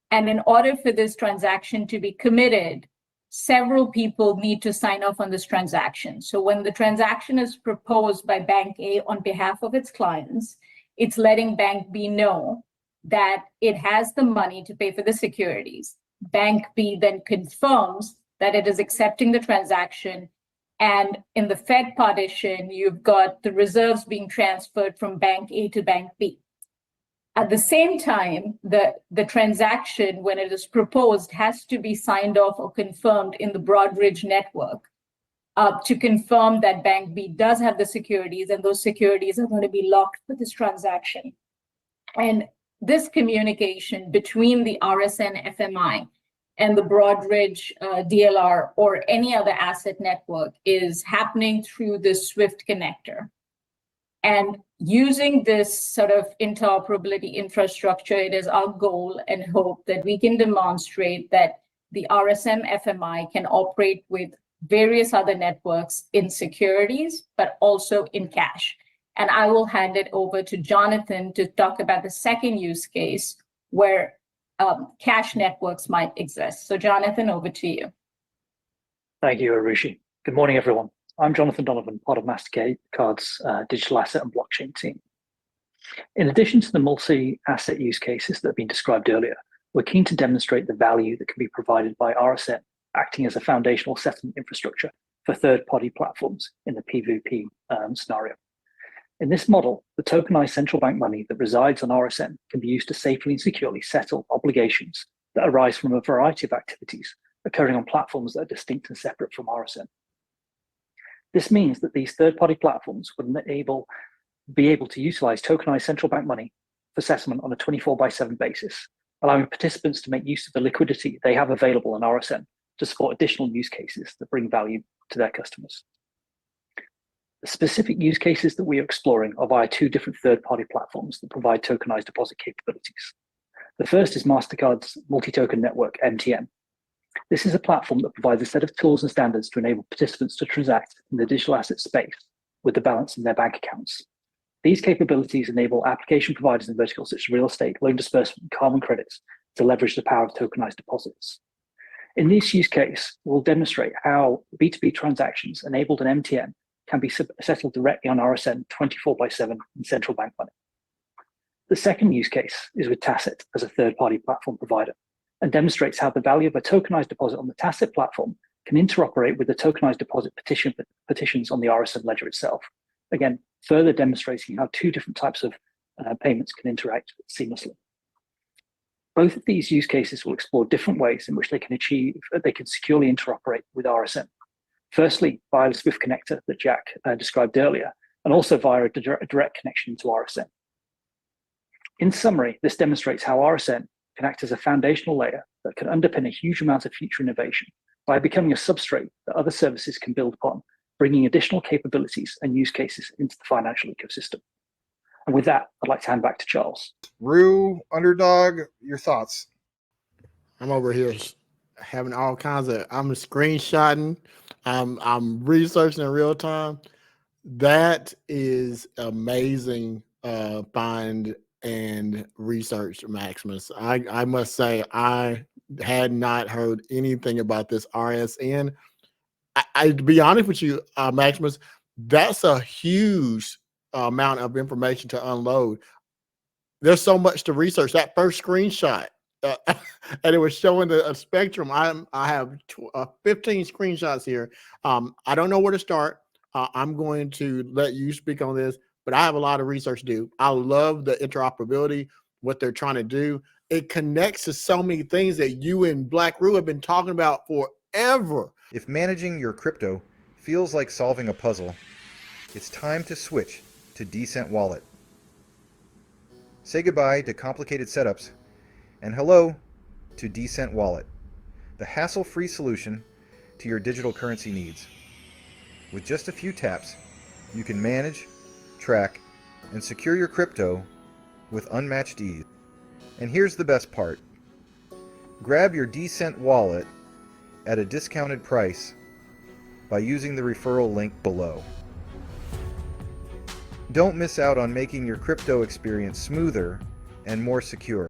And in order for this transaction to be committed, several people need to sign off on this transaction. So when the transaction is proposed by Bank A on behalf of its clients, it's letting Bank B know that it has the money to pay for the securities. Bank B then confirms that it is accepting the transaction. And in the Fed partition, you've got the reserves being transferred from Bank A to Bank B. At the same time, the transaction, when it is proposed, has to be signed off or confirmed in the Broadridge network to confirm that Bank B does have the securities, and those securities are going to be locked for this transaction. And this communication between the RSN FMI and the Broadridge DLR or any other asset network is happening through the SWIFT connector. And using this sort of interoperability infrastructure, it is our goal and hope that we can demonstrate that the RSM FMI can operate with various other networks in securities, but also in cash. And I will hand it over to Jonathan to talk about the second use case where cash networks might exist. So Jonathan, over to you. Thank you, Arushi. Good morning, everyone. I'm Jonathan Donovan, part of Mastercard's digital asset and blockchain team. In addition to the multi-asset use cases that have been described earlier, we're keen to demonstrate the value that can be provided by RSN acting as a foundational settlement infrastructure for third-party platforms in the PVP scenario. In this model, the tokenized central bank money that resides on RSN can be used to safely and securely settle obligations that arise from a variety of activities occurring on platforms that are distinct and separate from RSN. This means that these third-party platforms would be able to utilize tokenized central bank money for settlement on a 24/7 basis, allowing participants to make use of the liquidity they have available on RSN to support additional use cases that bring value to their customers. The specific use cases that we are exploring are via two different third-party platforms that provide tokenized deposit capabilities. The first is Mastercard's multi-token network, MTN. This is a platform that provides a set of tools and standards to enable participants to transact in the digital asset space with the balance in their bank accounts. These capabilities enable application providers in verticals such as real estate, loan disbursement, and carbon credits to leverage the power of tokenized deposits. In this use case, we'll demonstrate how B2B transactions enabled in MTN can be settled directly on RSN 24/7 in central bank money. The second use case is with Tacit as a third-party platform provider and demonstrates how the value of a tokenized deposit on the Tacit platform can interoperate with the tokenized deposit petitions on the RSN ledger itself. Again, further demonstrating how two different types of payments can interact seamlessly. Both of these use cases will explore different ways in which they can securely interoperate with RSN. Firstly, via the Swift connector that Jack described earlier, and also via a direct connection to RSN. In summary, this demonstrates how RSN can act as a foundational layer that can underpin a huge amount of future innovation by becoming a substrate that other services can build upon, bringing additional capabilities and use cases into the financial ecosystem. And with that, I'd like to hand back to Charles. Rue, Underdog, your thoughts? I'm over here having all kinds of, I'm screenshotting, I'm researching in real time. That is amazing find and research, Maximus. I must say, I had not heard anything about this RSN. I to be honest with you, Maximus, that's a huge amount of information to unload. There's so much to research. That first screenshot, and it was showing a spectrum. I have 15 screenshots here. I don't know where to start. I'm going to let you speak on this, but I have a lot of research to do. I love the interoperability, what they're trying to do. It connects to so many things that you and Black Rue have been talking about forever. If managing your crypto feels like solving a puzzle, it's time to switch to Decent Wallet. Say goodbye to complicated setups and hello to Decent Wallet, the hassle-free solution to your digital currency needs. With just a few taps, you can manage, track, and secure your crypto with unmatched ease. And here's the best part. Grab your Decent Wallet at a discounted price by using the referral link below. Don't miss out on making your crypto experience smoother and more secure.